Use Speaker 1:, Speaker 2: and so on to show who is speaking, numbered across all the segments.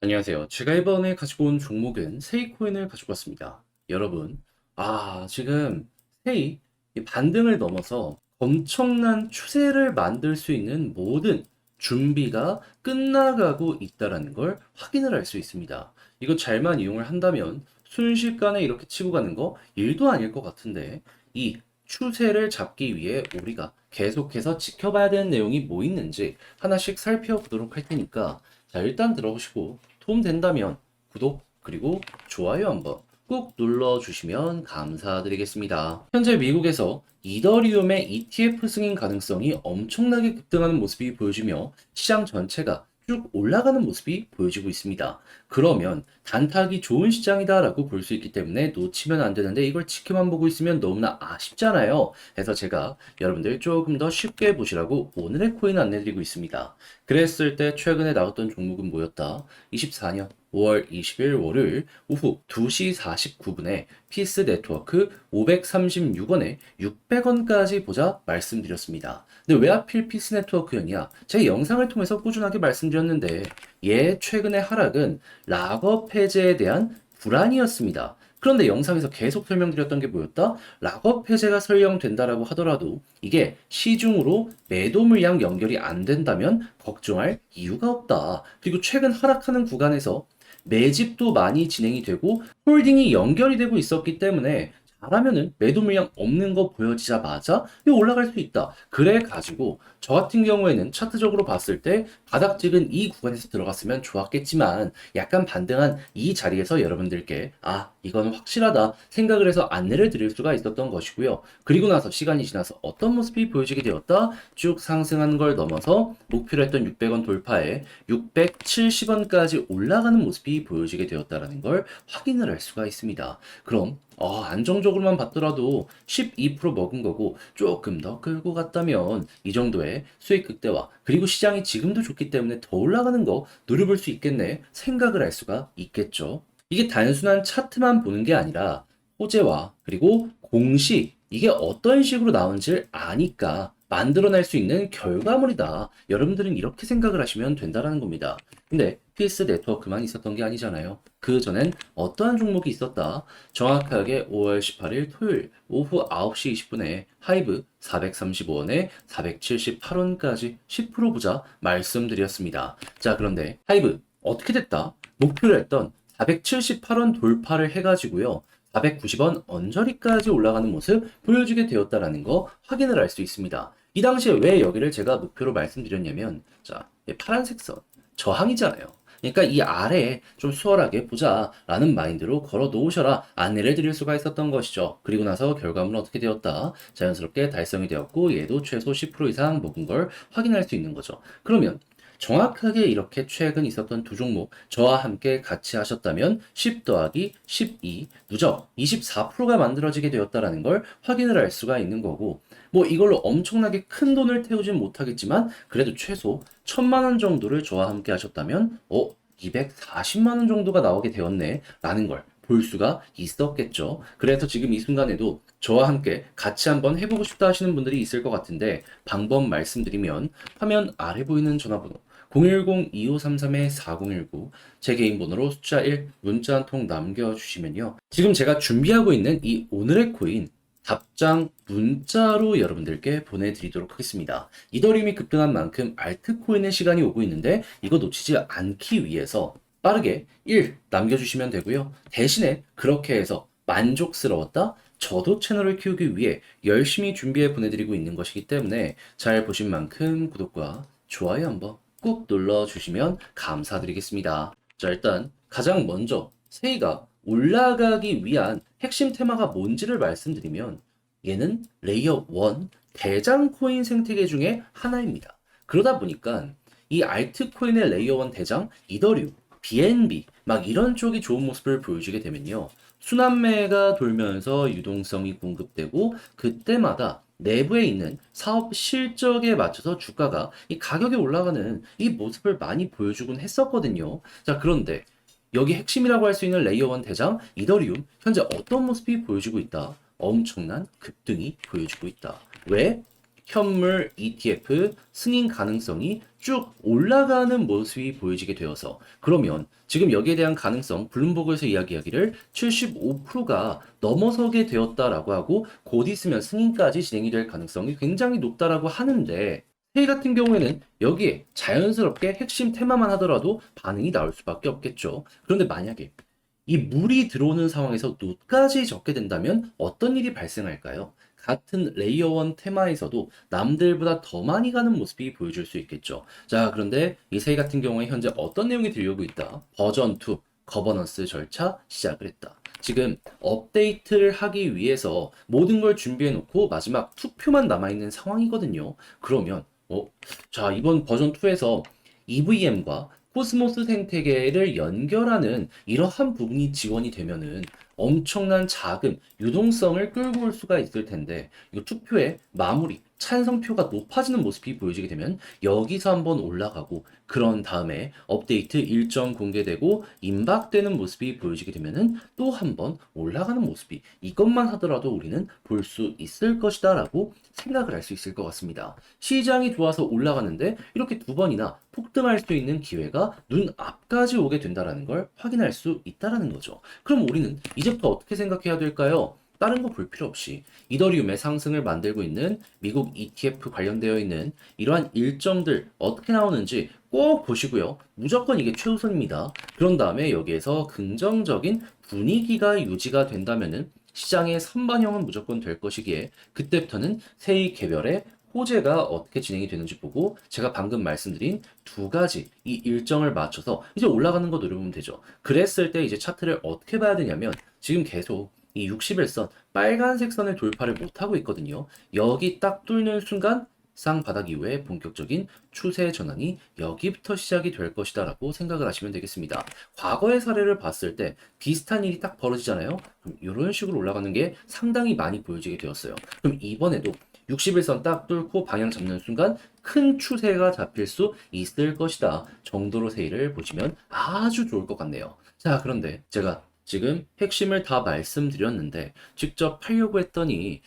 Speaker 1: 안녕하세요. 제가 이번에 가지고 온 종목은 세이코인을 가지고 왔습니다. 여러분, 지금 세이 이 반등을 넘어서 엄청난 추세를 만들 수 있는 모든 준비가 끝나가고 있다는 걸 확인을 할 수 있습니다. 이거 잘만 이용을 한다면 순식간에 이렇게 치고 가는 거 일도 아닐 것 같은데 이 추세를 잡기 위해 우리가 계속해서 지켜봐야 되는 내용이 뭐 있는지 하나씩 살펴보도록 할 테니까 자, 일단 들어보시고 도움 된다면 구독 그리고 좋아요 한번 꾹 눌러주시면 감사드리겠습니다. 현재 미국에서 이더리움의 ETF 승인 가능성이 엄청나게 급등하는 모습이 보여지며 시장 전체가 쭉 올라가는 모습이 보여지고 있습니다. 그러면 단타하기 좋은 시장이다라고 볼 수 있기 때문에 놓치면 안 되는데 이걸 지켜만 보고 있으면 너무나 아쉽잖아요. 그래서 제가 여러분들 조금 더 쉽게 보시라고 오늘의 코인 안내드리고 있습니다. 그랬을 때 최근에 나왔던 종목은 뭐였다? 24년 5월 20일 월요일 오후 2시 49분에 피스 네트워크 536원에 600원까지 보자 말씀드렸습니다. 근데 왜 하필 피스 네트워크였냐? 제 영상을 통해서 꾸준하게 말씀드렸는데 얘 최근의 하락은 락업 해제에 대한 불안이었습니다. 그런데 영상에서 계속 설명드렸던 게 뭐였다? 락업 해제가 설령된다라고 하더라도 이게 시중으로 매도 물량 연결이 안 된다면 걱정할 이유가 없다. 그리고 최근 하락하는 구간에서 매집도 많이 진행이 되고 홀딩이 연결이 되고 있었기 때문에 잘하면은 매도 물량 없는 거 보여지자마자 이거 올라갈 수 있다. 그래 가지고 저 같은 경우에는 차트적으로 봤을 때 바닥 찍은 이 구간에서 들어갔으면 좋았겠지만 약간 반등한 이 자리에서 여러분들께 이건 확실하다 생각을 해서 안내를 드릴 수가 있었던 것이고요. 그리고 나서 시간이 지나서 어떤 모습이 보여지게 되었다? 쭉 상승하는 걸 넘어서 목표로 했던 600원 돌파에 670원까지 올라가는 모습이 보여지게 되었다는 걸 확인을 할 수가 있습니다. 그럼 안정적으로만 봤더라도 12% 먹은 거고 조금 더 끌고 갔다면 이 정도의 수익 극대화 그리고 시장이 지금도 좋기 때문에 더 올라가는 거 노려볼 수 있겠네 생각을 할 수가 있겠죠. 이게 단순한 차트만 보는 게 아니라 호재와 그리고 공식 이게 어떤 식으로 나오는지를 아니까 만들어낼 수 있는 결과물이다. 여러분들은 이렇게 생각을 하시면 된다라는 겁니다. 근데 피스 네트워크만 있었던 게 아니잖아요. 그 전엔 어떠한 종목이 있었다? 정확하게 5월 18일 토요일 오후 9시 20분에 하이브 435원에 478원까지 10% 부자 말씀드렸습니다. 자, 그런데 하이브 어떻게 됐다? 목표로 했던 478원 돌파를 해가지고요. 490원 언저리까지 올라가는 모습 보여주게 되었다라는 거 확인을 할 수 있습니다. 이 당시에 왜 여기를 제가 목표로 말씀드렸냐면, 자, 파란색 선, 저항이잖아요. 그러니까 이 아래에 좀 수월하게 보자라는 마인드로 걸어 놓으셔라 안내를 드릴 수가 있었던 것이죠. 그리고 나서 결과물은 어떻게 되었다? 자연스럽게 달성이 되었고 얘도 최소 10% 이상 먹은 걸 확인할 수 있는 거죠. 그러면 정확하게 이렇게 최근 있었던 두 종목 저와 함께 같이 하셨다면 10 더하기 12 누적 24%가 만들어지게 되었다라는 걸 확인을 할 수가 있는 거고 뭐 이걸로 엄청나게 큰 돈을 태우진 못하겠지만 그래도 최소 1000만 원 정도를 저와 함께 하셨다면 240만 원 정도가 나오게 되었네 라는 걸 볼 수가 있었겠죠. 그래서 지금 이 순간에도 저와 함께 같이 한번 해보고 싶다 하시는 분들이 있을 것 같은데 방법 말씀드리면 화면 아래 보이는 전화번호 010-2533-4019 제 개인 번호로 숫자 1 문자 한 통 남겨주시면요. 지금 제가 준비하고 있는 이 오늘의 코인 답장 문자로 여러분들께 보내드리도록 하겠습니다. 이더리움이 급등한 만큼 알트코인의 시간이 오고 있는데 이거 놓치지 않기 위해서 빠르게 1 남겨주시면 되고요. 대신에 그렇게 해서 만족스러웠다? 저도 채널을 키우기 위해 열심히 준비해 보내드리고 있는 것이기 때문에 잘 보신 만큼 구독과 좋아요 한번 꾹 눌러주시면 감사드리겠습니다. 자, 일단 가장 먼저 세이가 올라가기 위한 핵심 테마가 뭔지를 말씀드리면 얘는 레이어 1 대장 코인 생태계 중에 하나입니다. 그러다 보니까 이 알트코인의 레이어 1 대장 이더리움, BNB 막 이런 쪽이 좋은 모습을 보여주게 되면요. 순환매가 돌면서 유동성이 공급되고 그때마다 내부에 있는 사업 실적에 맞춰서 주가가 이 가격이 올라가는 이 모습을 많이 보여주곤 했었거든요. 자, 그런데 여기 핵심이라고 할 수 있는 레이어 1 대장 이더리움 현재 어떤 모습이 보여주고 있다? 엄청난 급등이 보여주고 있다. 왜? 현물 ETF 승인 가능성이 쭉 올라가는 모습이 보여지게 되어서 그러면 지금 여기에 대한 가능성 블룸버그에서 이야기하기를 75%가 넘어서게 되었다라고 하고 곧 있으면 승인까지 진행이 될 가능성이 굉장히 높다라고 하는데 회의 같은 경우에는 여기에 자연스럽게 핵심 테마만 하더라도 반응이 나올 수밖에 없겠죠. 그런데 만약에 이 물이 들어오는 상황에서 놋까지 적게 된다면 어떤 일이 발생할까요? 같은 레이어 1 테마에서도 남들보다 더 많이 가는 모습이 보여줄 수 있겠죠. 자, 그런데 이 세이 같은 경우에 현재 어떤 내용이 들려오고 있다? 버전 2, 거버넌스 절차 시작을 했다. 지금 업데이트를 하기 위해서 모든 걸 준비해 놓고 마지막 투표만 남아있는 상황이거든요. 그러면 자, 이번 버전 2에서 EVM과 코스모스 생태계를 연결하는 이러한 부분이 지원이 되면은 엄청난 자금, 유동성을 끌고 올 수가 있을 텐데, 이 투표의 마무리, 찬성표가 높아지는 모습이 보여지게 되면 여기서 한번 올라가고, 그런 다음에 업데이트 일정 공개되고 임박되는 모습이 보여지게 되면은 또 한번 올라가는 모습이 이것만 하더라도 우리는 볼 수 있을 것이다 라고 생각을 할 수 있을 것 같습니다. 시장이 좋아서 올라가는데 이렇게 두 번이나 폭등할 수 있는 기회가 눈앞까지 오게 된다는 걸 확인할 수 있다는 거죠. 그럼 우리는 이제부터 어떻게 생각해야 될까요? 다른 거 볼 필요 없이 이더리움의 상승을 만들고 있는 미국 ETF 관련되어 있는 이러한 일정들 어떻게 나오는지 꼭 보시고요. 무조건 이게 최우선입니다. 그런 다음에 여기에서 긍정적인 분위기가 유지가 된다면은 시장의 선반영은 무조건 될 것이기에 그때부터는 세이 개별의 호재가 어떻게 진행이 되는지 보고 제가 방금 말씀드린 두 가지 이 일정을 맞춰서 이제 올라가는 거 노려보면 되죠. 그랬을 때 이제 차트를 어떻게 봐야 되냐면 지금 계속 이 61선 빨간색 선을 돌파를 못하고 있거든요. 여기 딱 뚫는 순간 쌍바닥 이후에 본격적인 추세 전환이 여기부터 시작이 될 것이다 라고 생각을 하시면 되겠습니다. 과거의 사례를 봤을 때 비슷한 일이 딱 벌어지잖아요. 그럼 이런 식으로 올라가는 게 상당히 많이 보여지게 되었어요. 그럼 이번에도 61선 딱 뚫고 방향 잡는 순간 큰 추세가 잡힐 수 있을 것이다 정도로 세일을 보시면 아주 좋을 것 같네요. 자, 그런데 제가 지금 핵심을 다 말씀드렸는데 직접 하려고 했더니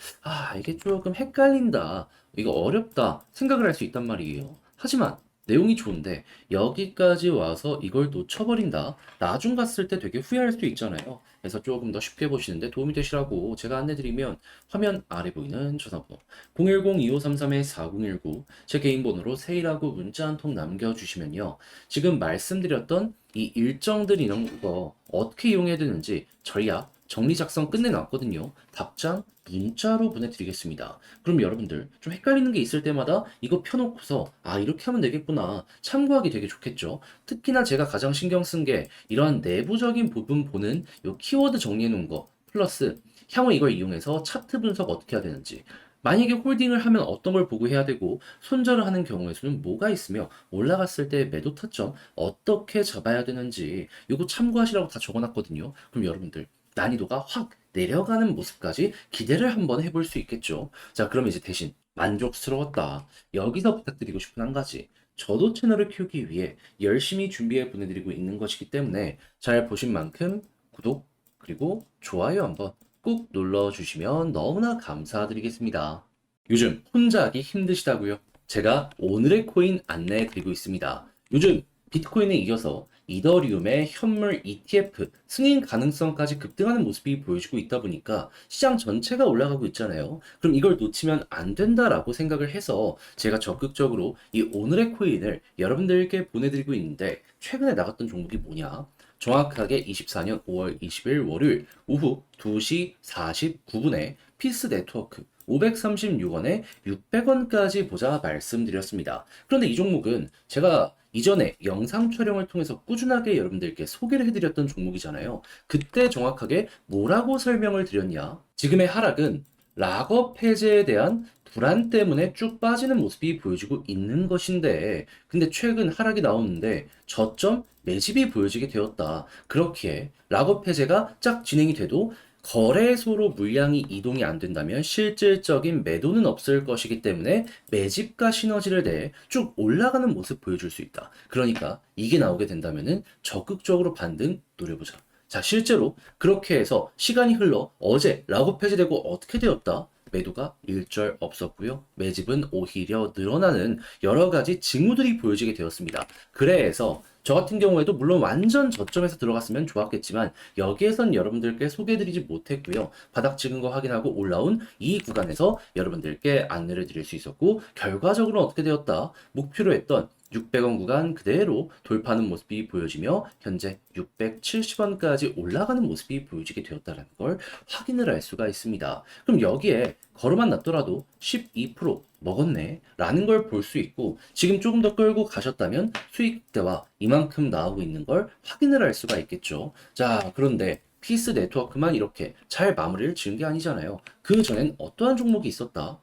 Speaker 1: 이게 조금 헷갈린다. 이거 어렵다 생각을 할 수 있단 말이에요. 하지만 내용이 좋은데 여기까지 와서 이걸 놓쳐버린다. 나중 갔을 때 되게 후회할 수 있잖아요. 그래서 조금 더 쉽게 보시는데 도움이 되시라고 제가 안내드리면 화면 아래 보이는 전화번호 010-2533-4019 제 개인 번호로 세일하고 문자 한 통 남겨주시면요. 지금 말씀드렸던 이 일정들 이런 거 어떻게 이용해야 되는지 전략 정리 작성 끝내놨거든요. 답장 문자로 보내드리겠습니다. 그럼 여러분들 좀 헷갈리는 게 있을 때마다 이거 펴놓고서 이렇게 하면 되겠구나 참고하기 되게 좋겠죠. 특히나 제가 가장 신경 쓴 게 이러한 내부적인 부분 보는 요 키워드 정리해 놓은 거 플러스 향후 이걸 이용해서 차트 분석 어떻게 해야 되는지 만약에 홀딩을 하면 어떤 걸 보고 해야 되고 손절을 하는 경우에서는 뭐가 있으며 올라갔을 때 매도 타점 어떻게 잡아야 되는지 이거 참고하시라고 다 적어놨거든요. 그럼 여러분들 난이도가 확 내려가는 모습까지 기대를 한번 해볼 수 있겠죠. 자, 그럼 이제 대신 만족스러웠다. 여기서 부탁드리고 싶은 한 가지. 저도 채널을 키우기 위해 열심히 준비해 보내드리고 있는 것이기 때문에 잘 보신 만큼 구독 그리고 좋아요 한번 꾹 눌러주시면 너무나 감사드리겠습니다. 요즘 혼자 하기 힘드시다고요? 제가 오늘의 코인 안내해 드리고 있습니다. 요즘 비트코인에 이어서 이더리움의 현물 ETF 승인 가능성까지 급등하는 모습이 보여지고 있다 보니까 시장 전체가 올라가고 있잖아요. 그럼 이걸 놓치면 안 된다라고 생각을 해서 제가 적극적으로 이 오늘의 코인을 여러분들께 보내드리고 있는데 최근에 나갔던 종목이 뭐냐? 정확하게 24년 5월 20일 월요일 오후 2시 49분에 피스 네트워크 536원에 600원까지 보자 말씀드렸습니다. 그런데 이 종목은 제가 이전에 영상 촬영을 통해서 꾸준하게 여러분들께 소개를 해드렸던 종목이잖아요. 그때 정확하게 뭐라고 설명을 드렸냐? 지금의 하락은 락업 해제에 대한 불안 때문에 쭉 빠지는 모습이 보여지고 있는 것인데, 근데 최근 하락이 나오는데 저점 매집이 보여지게 되었다. 그렇기에 락업 해제가 쫙 진행이 돼도 거래소로 물량이 이동이 안 된다면 실질적인 매도는 없을 것이기 때문에 매집과 시너지를 내 쭉 올라가는 모습 보여줄 수 있다. 그러니까 이게 나오게 된다면은 적극적으로 반등 노려보자. 자, 실제로 그렇게 해서 시간이 흘러 어제 락업 해제되고 어떻게 되었다? 매도가 일절 없었고요. 매집은 오히려 늘어나는 여러 가지 징후들이 보여지게 되었습니다. 그래서 저 같은 경우에도 물론 완전 저점에서 들어갔으면 좋았겠지만 여기에선 여러분들께 소개해드리지 못했고요. 바닥 찍은 거 확인하고 올라온 이 구간에서 여러분들께 안내를 드릴 수 있었고 결과적으로 어떻게 되었다? 목표로 했던 600원 구간 그대로 돌파하는 모습이 보여지며 현재 670원까지 올라가는 모습이 보여지게 되었다는 걸 확인을 할 수가 있습니다. 그럼 여기에 걸어만 놨더라도 12% 먹었네 라는 걸 볼 수 있고 지금 조금 더 끌고 가셨다면 수익대와 이만큼 나오고 있는 걸 확인을 할 수가 있겠죠. 자, 그런데 피스 네트워크만 이렇게 잘 마무리를 지은 게 아니잖아요. 그 전엔 어떠한 종목이 있었다?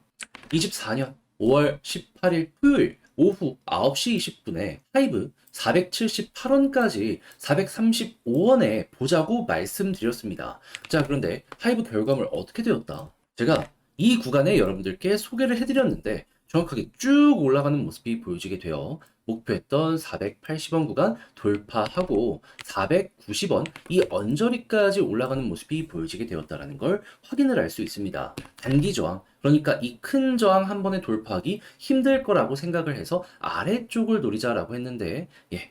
Speaker 1: 24년 5월 18일 토요일 오후 9시 20분에 하이브 478원까지 435원에 보자고 말씀드렸습니다. 자, 그런데 하이브 결과물 어떻게 되었다? 제가 이 구간에 여러분들께 소개를 해드렸는데 정확하게 쭉 올라가는 모습이 보여지게 되어 목표했던 480원 구간 돌파하고 490원 이 언저리까지 올라가는 모습이 보여지게 되었다는 걸 확인을 할 수 있습니다. 단기 저항, 그러니까 이 큰 저항 한 번에 돌파하기 힘들 거라고 생각을 해서 아래쪽을 노리자라고 했는데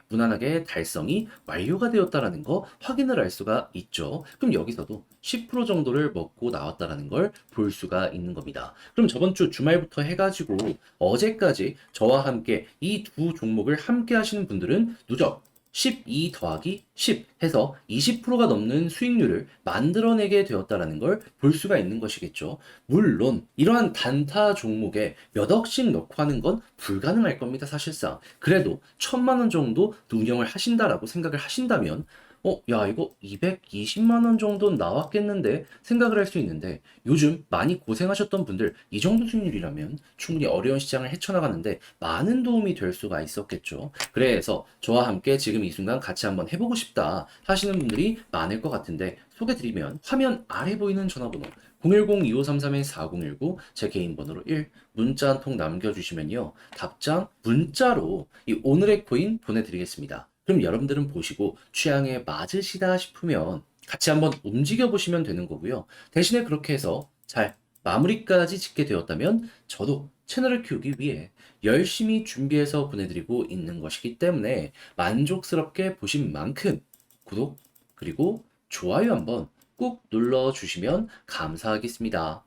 Speaker 1: 무난하게 달성이 완료가 되었다는 거 확인을 할 수가 있죠. 그럼 여기서도 10% 정도를 먹고 나왔다는 걸 볼 수가 있는 겁니다. 그럼 저번 주 주말부터 해가지고 어제까지 저와 함께 이 두 종목을 함께 하시는 분들은 누적 12 더하기 10 해서 20%가 넘는 수익률을 만들어내게 되었다는 걸 볼 수가 있는 것이겠죠. 물론 이러한 단타 종목에 몇 억씩 넣고 하는 건 불가능할 겁니다, 사실상. 그래도 1,000만 원 정도 운영을 하신다라고 생각을 하신다면 야, 이거 220만 원 정도는 나왔겠는데 생각을 할 수 있는데 요즘 많이 고생하셨던 분들 이 정도 수익률이라면 충분히 어려운 시장을 헤쳐나가는데 많은 도움이 될 수가 있었겠죠. 그래서 저와 함께 지금 이 순간 같이 한번 해보고 싶다 하시는 분들이 많을 것 같은데 소개드리면 화면 아래 보이는 전화번호 010-2533-4019 제 개인 번호로 1 문자 한 통 남겨주시면요. 답장 문자로 이 오늘의 코인 보내드리겠습니다. 그럼 여러분들은 보시고 취향에 맞으시다 싶으면 같이 한번 움직여 보시면 되는 거고요. 대신에 그렇게 해서 잘 마무리까지 짓게 되었다면 저도 채널을 키우기 위해 열심히 준비해서 보내드리고 있는 것이기 때문에 만족스럽게 보신 만큼 구독 그리고 좋아요 한번 꾹 눌러주시면 감사하겠습니다.